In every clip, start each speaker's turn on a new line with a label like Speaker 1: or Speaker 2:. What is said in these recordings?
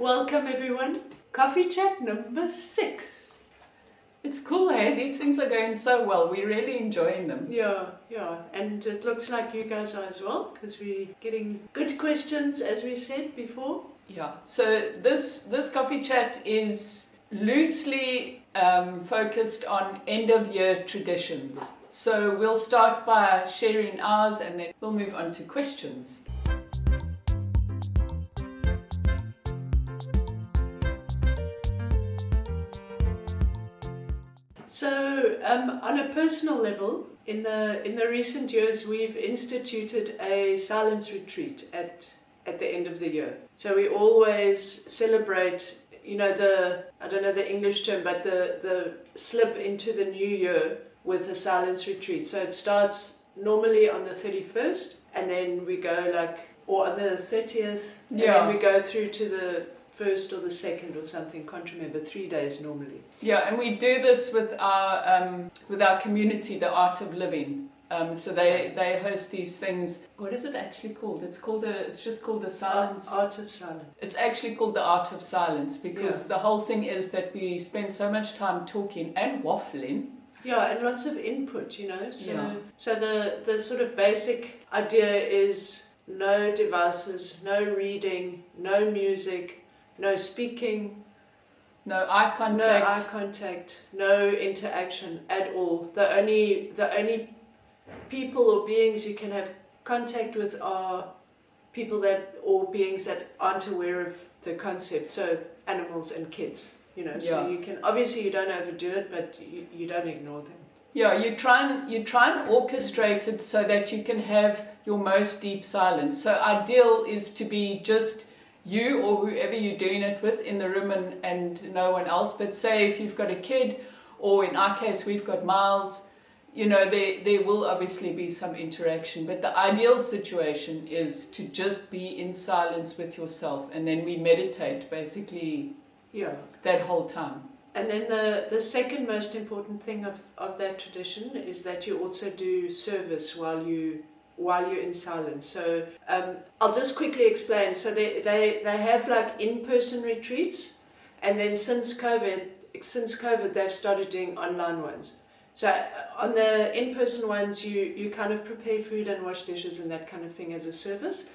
Speaker 1: Welcome everyone. Coffee chat number 6.
Speaker 2: It's cool, hey? These things are going so well. We're really enjoying them.
Speaker 1: Yeah. And it looks like you guys are as well, because we're getting good questions, as we said before.
Speaker 2: Yeah. So this coffee chat is loosely focused on end of year traditions. So we'll start by sharing ours, and then we'll move on to questions.
Speaker 1: So, on a personal level, in the recent years, we've instituted a silence retreat at the end of the year. So we always celebrate, I don't know the English term, but the slip into the new year with a silence retreat. So it starts normally on the 31st, and then we go or on the 30th, and then we go through to the 1st or the 2nd or something, can't remember, 3 days normally.
Speaker 2: Yeah, and we do this with our community, the Art of Living. So they host these things. What is it actually called? It's just called the Silence.
Speaker 1: Art of Silence.
Speaker 2: It's actually called the Art of Silence because the whole thing is that we spend so much time talking and waffling.
Speaker 1: Yeah, and lots of input, So the sort of basic idea is no devices, no reading, no music, no speaking,
Speaker 2: no eye
Speaker 1: contact, no interaction at all. The only people or beings you can have contact with are people beings that aren't aware of the concept. So animals and kids, So you can, obviously you don't overdo it, but you don't ignore them.
Speaker 2: Yeah, you try and orchestrate it so that you can have your most deep silence. So ideal is to be just you or whoever you're doing it with in the room and no one else. But say if you've got a kid, or in our case we've got Miles, there will obviously be some interaction. But the ideal situation is to just be in silence with yourself, and then we meditate basically that whole time. And
Speaker 1: then the second most important thing of that tradition is that you also do service while you're in silence. So I'll just quickly explain. So they have in-person retreats, and then since COVID they've started doing online ones. So on the in-person ones you kind of prepare food and wash dishes and that kind of thing as a service.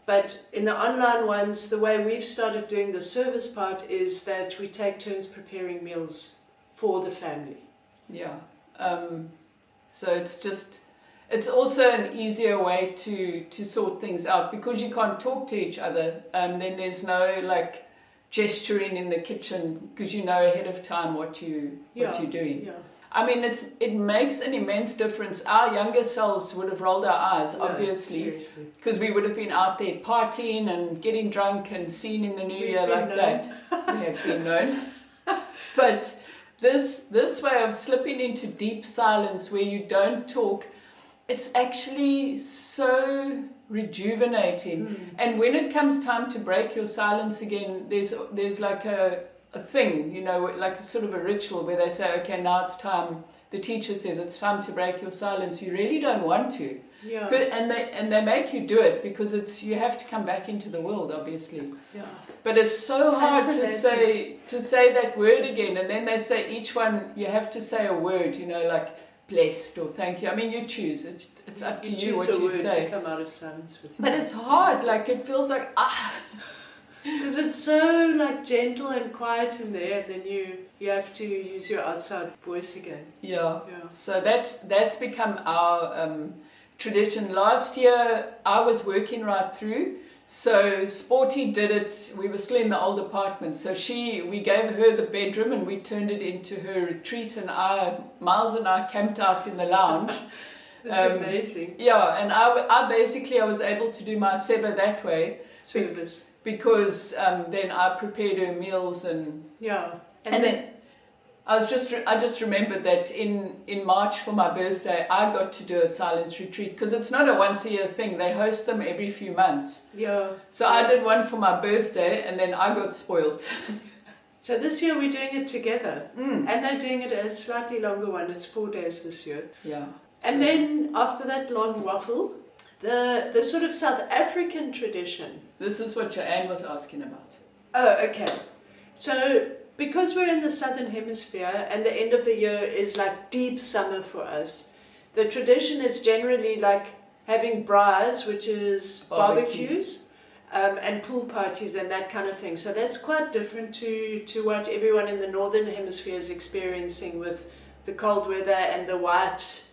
Speaker 1: But in the online ones, the way we've started doing the service part is that we take turns preparing meals for the family.
Speaker 2: Yeah. So it's also an easier way to sort things out, because you can't talk to each other. Then there's no gesturing in the kitchen, because you know ahead of time what you're doing.
Speaker 1: Yeah.
Speaker 2: I mean, it makes an immense difference. Our younger selves would have rolled our eyes, obviously, because we would have been out there partying and getting drunk and seen in the new year like that. We have been known. But this way of slipping into deep silence where you don't talk, it's actually so rejuvenating. And when it comes time to break your silence again, there's like a thing, like a sort of a ritual where they say, okay, now it's time. The teacher says it's time to break your silence. You really don't want to.
Speaker 1: Yeah.
Speaker 2: And they make you do it because you have to come back into the world, obviously.
Speaker 1: Yeah.
Speaker 2: But it's so hard to say that word again. And then they say each one you have to say a word, like blessed or thank you. I mean, you choose. It's up to you what you say.
Speaker 1: Choose a word to come out of silence with.
Speaker 2: But it's hard. It feels like
Speaker 1: because it's so gentle and quiet in there, and then you have to use your outside voice again.
Speaker 2: Yeah. So that's become our tradition. Last year I was working right through, so Sporty did it. We were still in the old apartment, so we gave her the bedroom and we turned it into her retreat, and Miles and I camped out in the lounge.
Speaker 1: That's amazing.
Speaker 2: Yeah, and I was able to do my seva that way.
Speaker 1: Service.
Speaker 2: Because then I prepared her meals and then I just remembered that in March for my birthday I got to do a silence retreat, because it's not a once a year thing. They host them every few months.
Speaker 1: Yeah.
Speaker 2: So I did one for my birthday, and then I got spoiled.
Speaker 1: So this year we're doing it together, and they're doing it a slightly longer one. It's 4 days this year.
Speaker 2: Yeah.
Speaker 1: And then after that long waffle, the sort of South African tradition.
Speaker 2: This is what Joanne was asking about.
Speaker 1: Oh, okay. So because we're in the southern hemisphere and the end of the year is like deep summer for us, the tradition is generally like having braais, which is barbecues, and pool parties and that kind of thing. So that's quite different to what everyone in the northern hemisphere is experiencing with the cold weather and the white,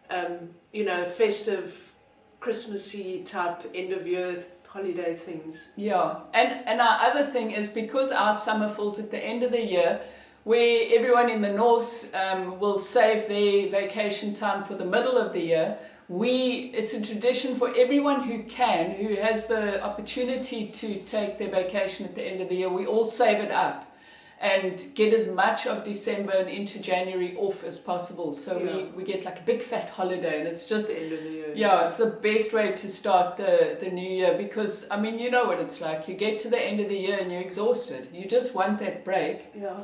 Speaker 1: festive, Christmassy type end of year holiday things.
Speaker 2: Yeah, and our other thing is because our summer falls at the end of the year, where everyone in the north will save their vacation time for the middle of the year, it's a tradition for everyone who has the opportunity to take their vacation at the end of the year. We all save it up and get as much of December and into January off as possible. So we get like a big fat holiday, and it's just
Speaker 1: the end of the year.
Speaker 2: Yeah, it's the best way to start the new year, because I mean, you know what it's like. You get to the end of the year and you're exhausted. You just want that break.
Speaker 1: Yeah.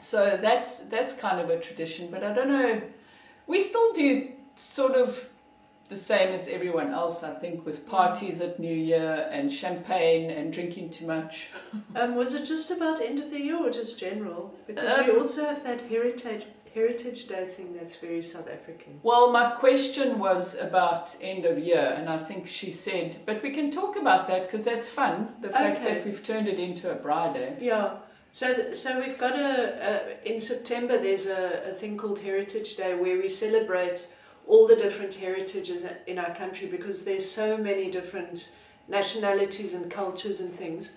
Speaker 2: So that's kind of a tradition, but I don't know. We still do sort of the same as everyone else, I think, with parties at New Year and champagne and drinking too much.
Speaker 1: Was it just about end of the year or just general? Because we also have that Heritage Day thing that's very South African.
Speaker 2: Well, my question was about end of year, and I think she said, but we can talk about that because that's fun. The fact that we've turned it into a braai day.
Speaker 1: Yeah. So we've got in September there's a thing called Heritage Day where we celebrate all the different heritages in our country, because there's so many different nationalities and cultures and things.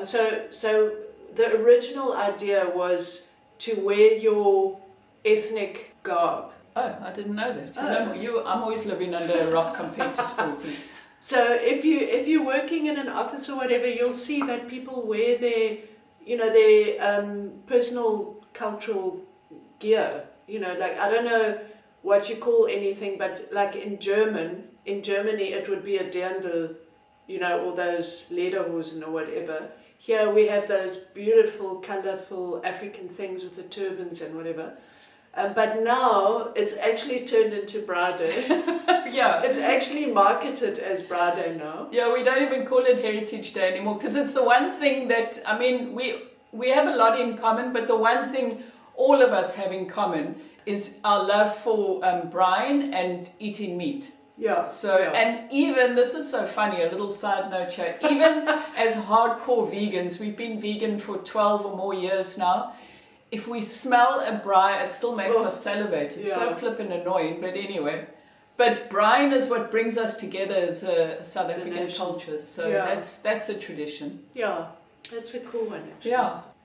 Speaker 1: So the original idea was to wear your ethnic garb.
Speaker 2: Oh, I didn't know that. I'm always living under a rock compared to Sporty.
Speaker 1: So if you're working in an office or whatever, you'll see that people wear their personal cultural gear. Like, I don't know what you call anything, but like in Germany it would be a dirndl, or those lederhosen or whatever. Here we have those beautiful, colourful African things with the turbans and whatever. But now it's actually turned into braai day.
Speaker 2: Yeah.
Speaker 1: It's actually marketed as braai day now.
Speaker 2: Yeah, we don't even call it Heritage Day anymore, because it's the one thing that, I mean, we have a lot in common, but the one thing all of us have in common is our love for braai and eating meat.
Speaker 1: Yeah.
Speaker 2: And even, this is so funny, a little side note here, even as hardcore vegans, we've been vegan for 12 or more years now, if we smell a braai, it still makes us salivate. It's so flippin' annoying, but anyway. But braai is what brings us together as a South African culture, so that's a tradition.
Speaker 1: Yeah, that's a cool one actually.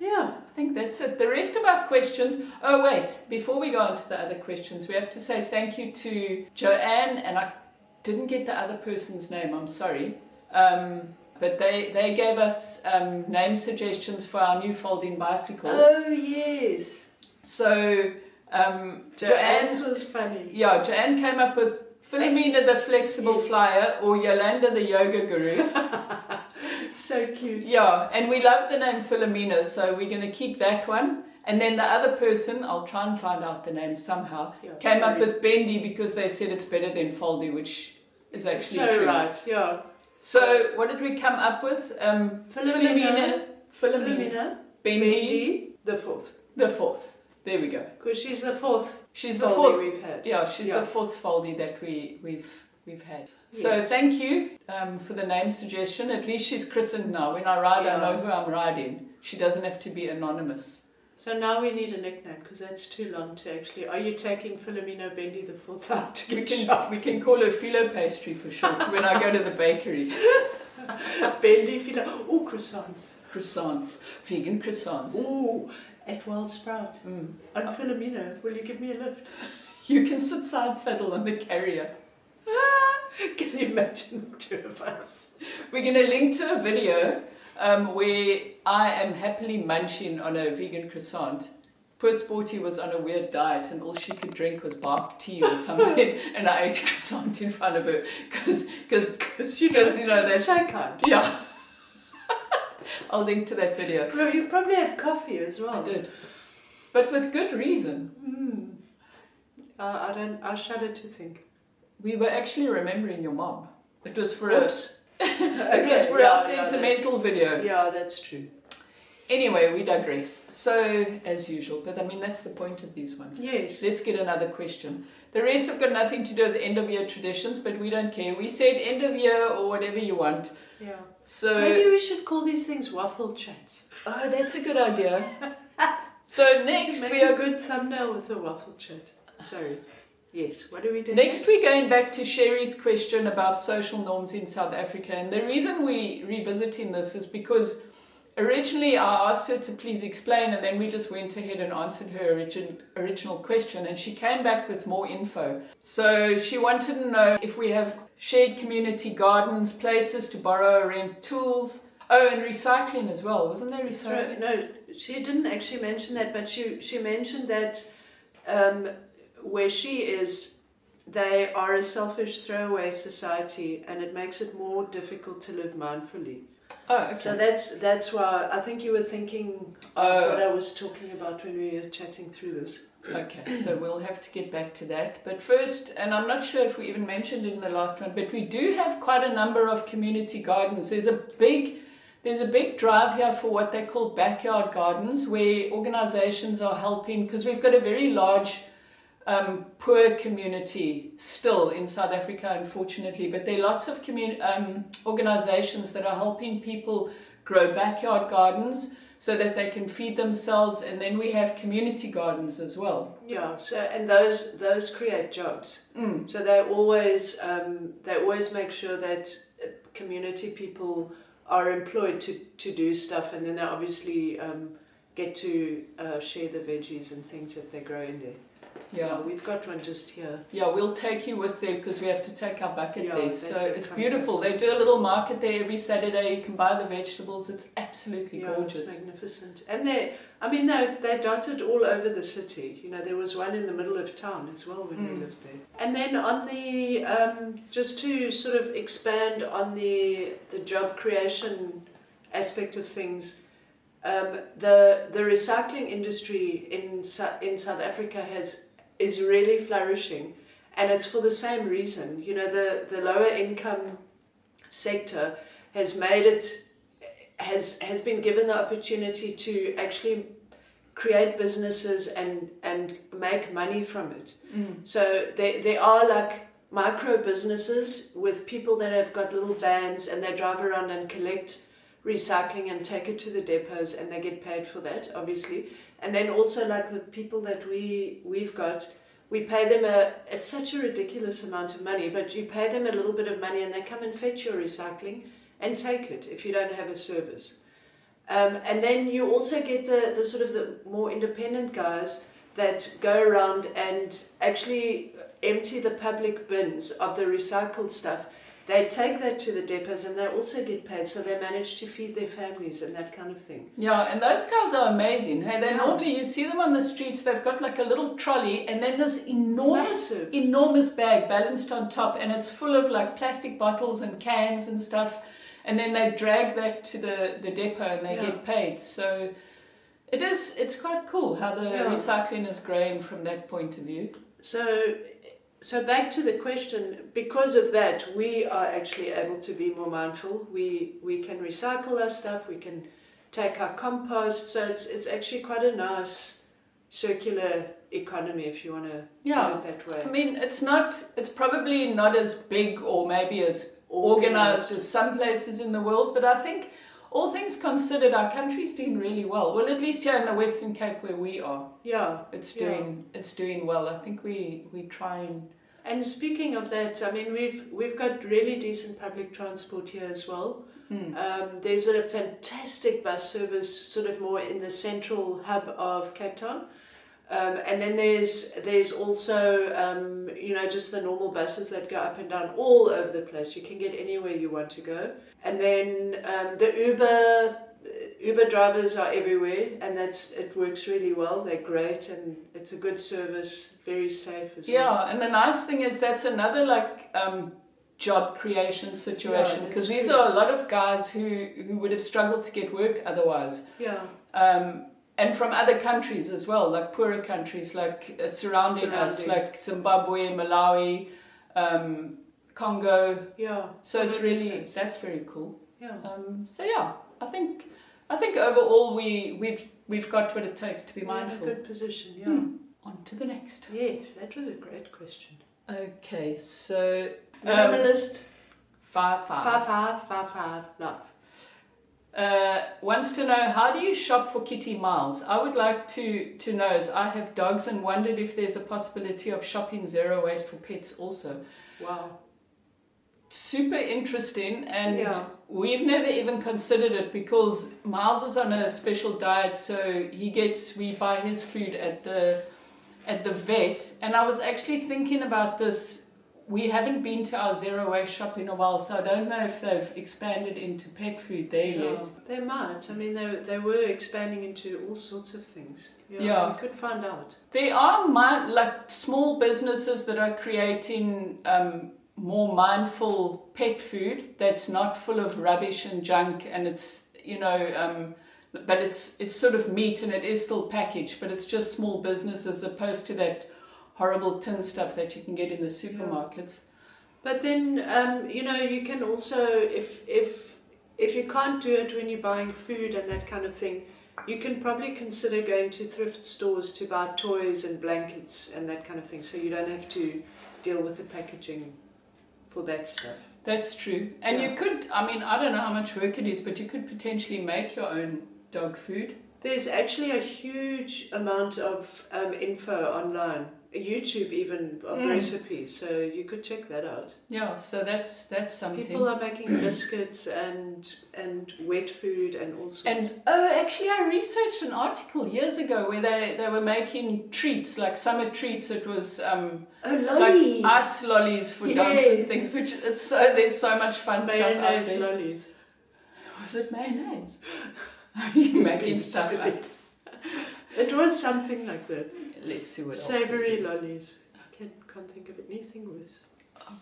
Speaker 2: Yeah, I think that's it. The rest of our questions... Oh, wait. Before we go on to the other questions, we have to say thank you to Joanne, and I didn't get the other person's name, I'm sorry. But they gave us name suggestions for our new folding bicycle.
Speaker 1: Oh, yes.
Speaker 2: So...
Speaker 1: Joanne's was funny.
Speaker 2: Yeah, Joanne came up with Philomena the flexible flyer, or Yolanda the yoga guru.
Speaker 1: So cute.
Speaker 2: Yeah, and we love the name Philomena, so we're going to keep that one. And then the other person, I'll try and find out the name somehow, came up with Bendy because they said it's better than Foldy, which is actually true.
Speaker 1: So right, yeah.
Speaker 2: So what did we come up with? Philomena, Bendy,
Speaker 1: the fourth.
Speaker 2: The fourth. There we go.
Speaker 1: Because she's the fourth.
Speaker 2: She's the fourth
Speaker 1: we've had.
Speaker 2: Yeah, she's the fourth Foldy that we've had. So thank you for the name suggestion. At least she's christened now. When I ride, I know who I'm riding. She doesn't have to be anonymous.
Speaker 1: So now we need a nickname, because that's too long to actually... Are you taking Philomena Bendy the fourth out to get
Speaker 2: we can call her philo pastry for short when I go to the bakery.
Speaker 1: Bendy philo... Oh, croissants.
Speaker 2: Croissants. Vegan croissants.
Speaker 1: Oh, at Wild Sprout. And Philomena, will you give me a lift?
Speaker 2: You can sit side saddle on the carrier.
Speaker 1: Can you imagine the two of us?
Speaker 2: We're going to link to a video where I am happily munching on a vegan croissant. Poor Sporty was on a weird diet and all she could drink was bark tea or something, and I ate a croissant in front of her because you know that's
Speaker 1: so kind.
Speaker 2: Yeah. I'll link to that video.
Speaker 1: Bro, you probably had coffee as well.
Speaker 2: I did, but with good reason.
Speaker 1: I shudder to think.
Speaker 2: We were actually remembering your mom. It was for
Speaker 1: Oops.
Speaker 2: Because for our sentimental video.
Speaker 1: Yeah, that's true.
Speaker 2: Anyway, we digress. So, as usual, but I mean, that's the point of these ones.
Speaker 1: Yes.
Speaker 2: Let's get another question. The rest have got nothing to do with the end of year traditions, but we don't care. We said end of year or whatever you want.
Speaker 1: Yeah.
Speaker 2: So
Speaker 1: maybe we should call these things waffle chats.
Speaker 2: Oh, that's a good idea. So next
Speaker 1: Make a good thumbnail with a waffle chat. Sorry. Yes, what are we doing
Speaker 2: next? We're going back to Sherry's question about social norms in South Africa. And the reason we're revisiting this is because originally I asked her to please explain, and then we just went ahead and answered her original question, and she came back with more info. So she wanted to know if we have shared community gardens, places to borrow or rent tools. Oh, and recycling as well. Wasn't there recycling?
Speaker 1: No, she didn't actually mention that, but she mentioned that where she is, they are a selfish throwaway society, and it makes it more difficult to live mindfully.
Speaker 2: Oh, okay.
Speaker 1: So that's why I think you were thinking of what I was talking about when we were chatting through this.
Speaker 2: Okay, so we'll have to get back to that. But first, and I'm not sure if we even mentioned it in the last one, but we do have quite a number of community gardens. There's a big drive here for what they call backyard gardens, where organizations are helping, because we've got a very large poor community still in South Africa, unfortunately, but there are lots of organizations that are helping people grow backyard gardens so that they can feed themselves, and then we have community gardens as well.
Speaker 1: Yeah, so and those create jobs. So they always make sure that community people are employed to do stuff, and then they obviously get to share the veggies and things that they grow in there. Yeah, we've got one just here.
Speaker 2: Yeah, we'll take you with them because we have to take our bucket there. So it's beautiful. They do a little market there every Saturday. You can buy the vegetables. It's absolutely gorgeous.
Speaker 1: It's magnificent. And they're dotted all over the city. You know, there was one in the middle of town as well when we lived there. And then on the just to sort of expand on the job creation aspect of things. The recycling industry in South Africa is really flourishing, and it's for the same reason. You know, the lower income sector has been given the opportunity to actually create businesses and make money from it. So there are like micro businesses with people that have got little vans, and they drive around and collect recycling and take it to the depots, and they get paid for that, obviously. And then also like the people that we've got, we pay them it's such a ridiculous amount of money, but you pay them a little bit of money and they come and fetch your recycling and take it if you don't have a service. And then you also get the sort of the more independent guys that go around and actually empty the public bins of the recycled stuff. They take that to the depots and they also get paid, so they manage to feed their families and that kind of thing.
Speaker 2: Yeah, and those guys are amazing. Hey, normally you see them on the streets, they've got like a little trolley and then this enormous bag balanced on top, and it's full of like plastic bottles and cans and stuff, and then they drag that to the depot and they get paid. So it's quite cool how the recycling is growing from that point of view.
Speaker 1: So back to the question, because of that, we are actually able to be more mindful. We can recycle our stuff, we can take our compost, so it's actually quite a nice circular economy, if you want to put it that way.
Speaker 2: I mean, it's probably not as big or maybe as organized as some places in the world, but I think all things considered, our country's doing really well. Well, at least here in the Western Cape where we are. Yeah. It's doing well. I think we try
Speaker 1: and speaking of that, I mean, we've got really decent public transport here as well. There's a fantastic bus service sort of more in the central hub of Cape Town. And then there's also, just the normal buses that go up and down all over the place. You can get anywhere you want to go. And then the Uber drivers are everywhere, and it works really well. They're great, and it's a good service, very safe as well.
Speaker 2: Yeah, and the nice thing is that's another job creation situation, because these are a lot of guys who would have struggled to get work otherwise.
Speaker 1: Yeah.
Speaker 2: And from other countries as well, like poorer countries, like surrounding us, like Zimbabwe, Malawi, Congo.
Speaker 1: Yeah.
Speaker 2: So it's really, that's very cool.
Speaker 1: Yeah.
Speaker 2: So yeah, I think overall we've got what it takes to be mindful.
Speaker 1: We're in a good position, yeah.
Speaker 2: On to the next.
Speaker 1: Yes, that was a great question.
Speaker 2: Okay, so
Speaker 1: Minimalist.
Speaker 2: 5.
Speaker 1: 5 love.
Speaker 2: Wants to know, how do you shop for kitty miles? I would like to know, as I have dogs, and wondered if there's a possibility of shopping zero waste for pets also.
Speaker 1: Wow.
Speaker 2: Super interesting, and we've never even considered it because Miles is on a special diet, so we buy his food at the vet. And I was actually thinking about this. We haven't been to our zero waste shop in a while, so I don't know if they've expanded into pet food there yet.
Speaker 1: They might. I mean, they were expanding into all sorts of things. Yeah. We could find out.
Speaker 2: There are small businesses that are creating more mindful pet food that's not full of rubbish and junk, and it's but it's sort of meat and it is still packaged, but it's just small businesses as opposed to that horrible tin stuff that you can get in the supermarkets.
Speaker 1: But then you can also, if you can't do it when you're buying food and that kind of thing, you can probably consider going to thrift stores to buy toys and blankets and that kind of thing, so you don't have to deal with the packaging for that stuff.
Speaker 2: That's true. And you could, I don't know how much work it is, but you could potentially make your own dog food.
Speaker 1: There's actually a huge amount of info online, YouTube even, of recipes, so you could check that out.
Speaker 2: Yeah, so that's something.
Speaker 1: People are making biscuits and wet food and all sorts.
Speaker 2: And actually I researched an article years ago where they were making treats, like summer treats. It was
Speaker 1: lollies.
Speaker 2: Like ice lollies for dogs and things, which there's so much fun stuff out
Speaker 1: Mayonnaise
Speaker 2: there.
Speaker 1: lollies.
Speaker 2: Was it mayonnaise? You're making stuff up.
Speaker 1: It was something like that.
Speaker 2: Let's see what else.
Speaker 1: Savoury lollies. I can't think of anything worse.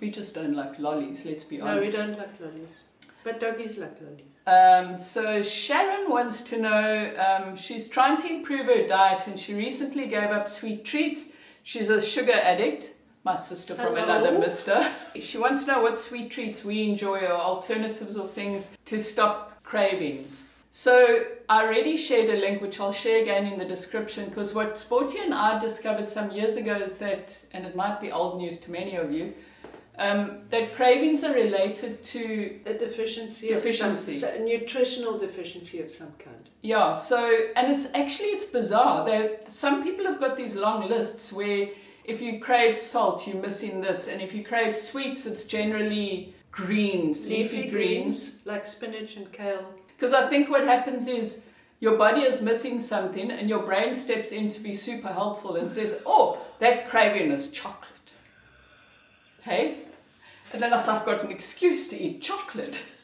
Speaker 2: We just don't like lollies, let's be honest.
Speaker 1: No, we don't like lollies. But doggies like lollies.
Speaker 2: So Sharon wants to know, she's trying to improve her diet and she recently gave up sweet treats. She's a sugar addict, my sister from another mister. She wants to know what sweet treats we enjoy or alternatives or things to stop cravings. So I already shared a link, which I'll share again in the description, because what Sporty and I discovered some years ago is that, and it might be old news to many of you, that cravings are related to
Speaker 1: a deficiency. A nutritional deficiency of some kind.
Speaker 2: Yeah, so, and it's bizarre. Some people have got these long lists where if you crave salt, you're missing this, and if you crave sweets, it's generally greens, leafy greens.
Speaker 1: Like spinach and kale.
Speaker 2: Because I think what happens is your body is missing something and your brain steps in to be super helpful and says, oh, that craving is chocolate. Hey? And then I've got an excuse to eat chocolate.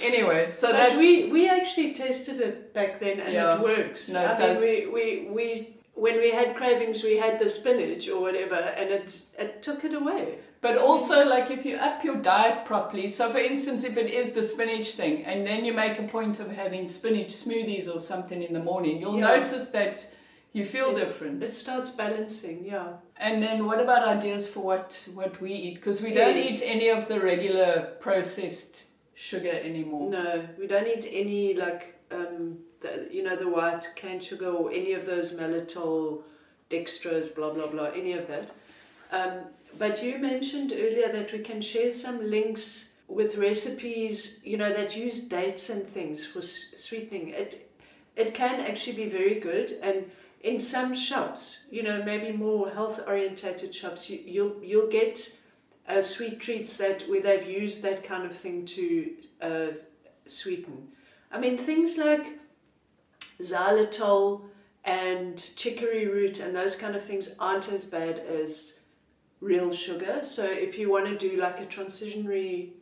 Speaker 2: Anyway, so
Speaker 1: but we actually tested it back then and it works.
Speaker 2: No, it does.
Speaker 1: We when we had cravings, we had the spinach or whatever, and it took it away.
Speaker 2: But also, like, if you up your diet properly, so for instance, if it is the spinach thing, and then you make a point of having spinach smoothies or something in the morning, you'll notice that you feel different.
Speaker 1: It starts balancing, yeah.
Speaker 2: And then what about ideas for what we eat? Because we don't eat any of the regular processed sugar anymore.
Speaker 1: No, we don't eat any, like, the white cane sugar or any of those maltitol, dextrose, blah, blah, blah, any of that. But you mentioned earlier that we can share some links with recipes, that use dates and things for sweetening. It can actually be very good, and in some shops, maybe more health-orientated shops, you'll get sweet treats where they've used that kind of thing to sweeten. I mean, things like xylitol and chicory root and those kind of things aren't as bad as real sugar. So if you want to do like a transitionary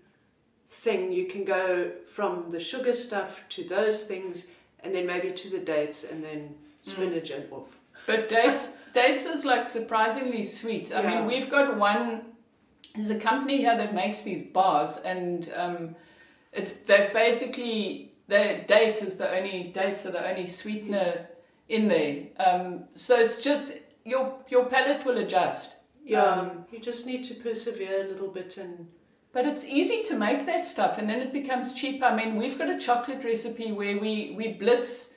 Speaker 1: thing, you can go from the sugar stuff to those things and then maybe to the dates and then spinach and off.
Speaker 2: But dates is like surprisingly sweet. I mean, we've got there's a company here that makes these bars, and dates are the only sweetener in there. So it's just your palate will adjust.
Speaker 1: Yeah, you just need to persevere a little bit and...
Speaker 2: But it's easy to make that stuff, and then it becomes cheap. I mean, we've got a chocolate recipe where we blitz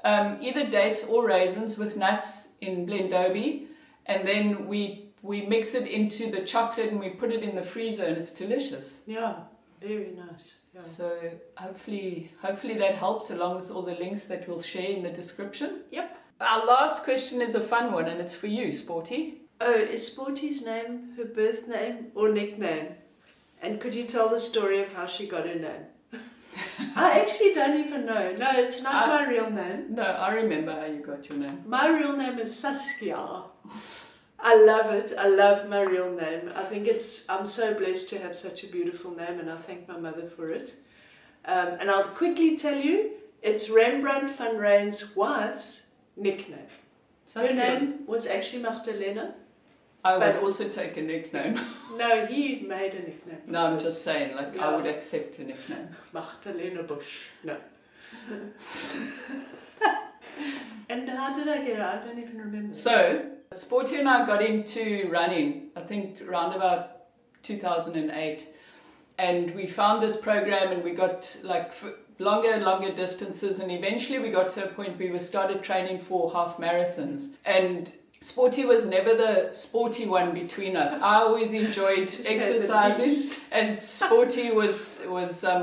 Speaker 2: either dates or raisins with nuts in Blendobi, and then we mix it into the chocolate and we put it in the freezer, and it's delicious.
Speaker 1: Yeah, very nice. Yeah.
Speaker 2: So hopefully that helps, along with all the links that we'll share in the description.
Speaker 1: Yep.
Speaker 2: Our last question is a fun one, and it's for you, Sporty.
Speaker 1: Oh, is Sporty's name her birth name or nickname? And could you tell the story of how she got her name? I actually don't even know. No, it's not my real name.
Speaker 2: No, I remember how you got your name.
Speaker 1: My real name is Saskia. I love it. I love my real name. I think I'm so blessed to have such a beautiful name, and I thank my mother for it. And I'll quickly tell you, it's Rembrandt van Ryn's wife's nickname. Her name was actually Magdalena.
Speaker 2: I would also take a nickname.
Speaker 1: No, he made a nickname.
Speaker 2: No, I'm just saying, like, yeah. I would accept a nickname.
Speaker 1: Magdalena Bush. No. And how did I get it? I don't even remember.
Speaker 2: So, Sporty and I got into running, I think around about 2008. And we found this program, and we got like longer and longer distances. And eventually we got to a point where we started training for half marathons. And Sporty was never the sporty one between us. I always enjoyed exercising, and Sporty was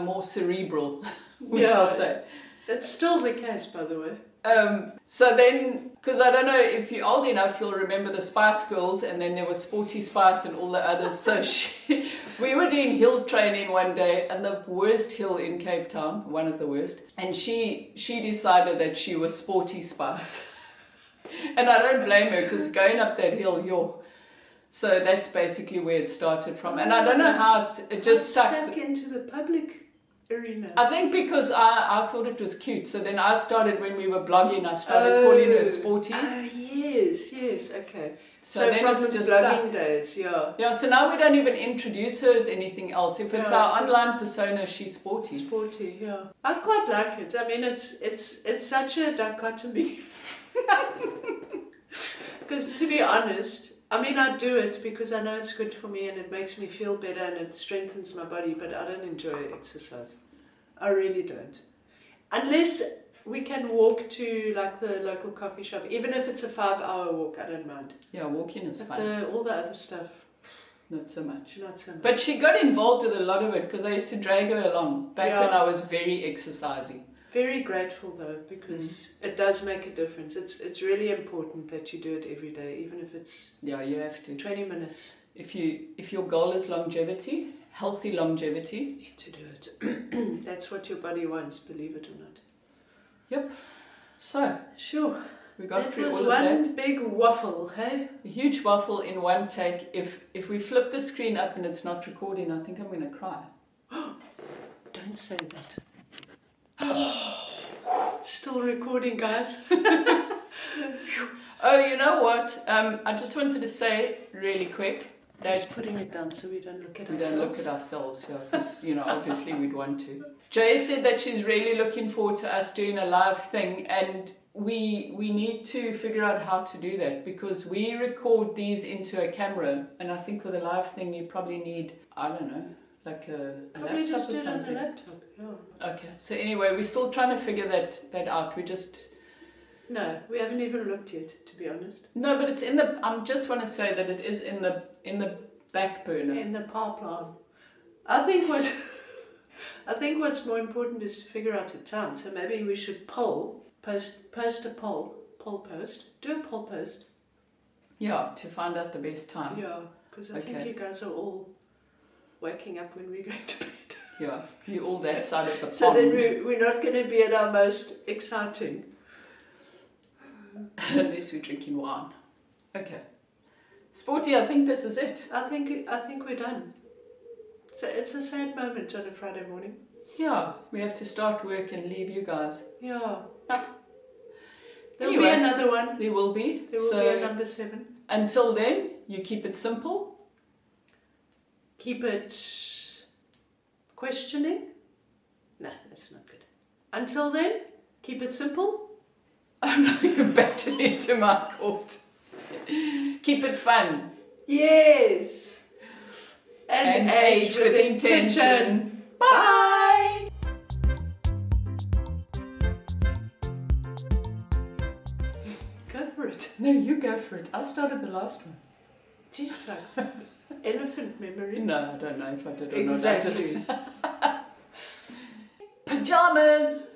Speaker 2: more cerebral, we shall say.
Speaker 1: That's still the case, by the way.
Speaker 2: So then, because I don't know if you're old enough, you'll remember the Spice Girls, and then there was Sporty Spice and all the others. So we were doing hill training one day, and the worst hill in Cape Town, one of the worst, and she decided that she was Sporty Spice. And I don't blame her, because going up that hill, so that's basically where it started from. And I don't know how it just
Speaker 1: stuck into the public arena.
Speaker 2: I think because I thought it was cute. So then I started, when we were blogging, I started calling her Sporty.
Speaker 1: Oh, yes, okay. So
Speaker 2: then
Speaker 1: from
Speaker 2: it's
Speaker 1: the
Speaker 2: just
Speaker 1: blogging days, yeah.
Speaker 2: Yeah, so now we don't even introduce her as anything else. If it's our online persona, she's Sporty.
Speaker 1: Sporty, yeah. I quite like it. I mean, it's such a dichotomy. Because to be honest, I mean, I do it because I know it's good for me and it makes me feel better and it strengthens my body, but I don't enjoy exercise. I really don't. Unless we can walk to like the local coffee shop, even if it's a 5-hour walk, I don't mind.
Speaker 2: Yeah, walking is fun.
Speaker 1: All the other stuff,
Speaker 2: not so much.
Speaker 1: Not so much.
Speaker 2: But she got involved with a lot of it, because I used to drag her along back when I was very exercising.
Speaker 1: Very grateful though, because it does make a difference. It's really important that you do it every day, even if it's
Speaker 2: you have to
Speaker 1: 20 minutes.
Speaker 2: If your goal is longevity, healthy longevity,
Speaker 1: you need to do it. That's what your body wants, believe it or not.
Speaker 2: Yep. So
Speaker 1: sure,
Speaker 2: we got through all of that.
Speaker 1: That was one big waffle, hey?
Speaker 2: A huge waffle in one take. If we flip the screen up and it's not recording, I think I'm going to cry.
Speaker 1: Don't say that. Still recording, guys.
Speaker 2: Oh, you know what? I just wanted to say really quick that
Speaker 1: just putting it down so we don't look at ourselves.
Speaker 2: We don't look at ourselves, yeah, because obviously we'd want to. Jay said that she's really looking forward to us doing a live thing, and we need to figure out how to do that, because we record these into a camera, and I think with a live thing you probably need, I don't know, like a
Speaker 1: probably
Speaker 2: laptop
Speaker 1: just
Speaker 2: or
Speaker 1: do it
Speaker 2: something.
Speaker 1: on the laptop, yeah.
Speaker 2: Okay, so anyway, we're still trying to figure that out.
Speaker 1: No, we haven't even looked yet, to be honest.
Speaker 2: No, but it's in the. I just want to say that it is in the back burner.
Speaker 1: In the pipeline. I think what's more important is to figure out a time. So maybe we should post a poll. Do a poll post.
Speaker 2: Yeah, to find out the best time.
Speaker 1: Yeah, because I think you guys are all waking up when we're going to bed.
Speaker 2: Yeah, you're all that side of the pond.
Speaker 1: So then we're not going to be at our most exciting.
Speaker 2: Unless we're drinking wine. Okay. Sporty, I think this is it.
Speaker 1: I think we're done. So it's a sad moment on a Friday morning.
Speaker 2: Yeah, we have to start work and leave you guys.
Speaker 1: Yeah.
Speaker 2: There'll
Speaker 1: be another one.
Speaker 2: There will be.
Speaker 1: There will be a number 7.
Speaker 2: Until then, you keep it simple.
Speaker 1: Keep it questioning. No, that's not good. Until then, keep it simple.
Speaker 2: I'm not going back into my court. Keep it fun.
Speaker 1: Yes. And age with intention. Bye. Go for it.
Speaker 2: No, you go for it. I started the last one.
Speaker 1: Jeez, like elephant memory.
Speaker 2: No, I don't know if I did or not.
Speaker 1: Exactly.
Speaker 2: Pajamas.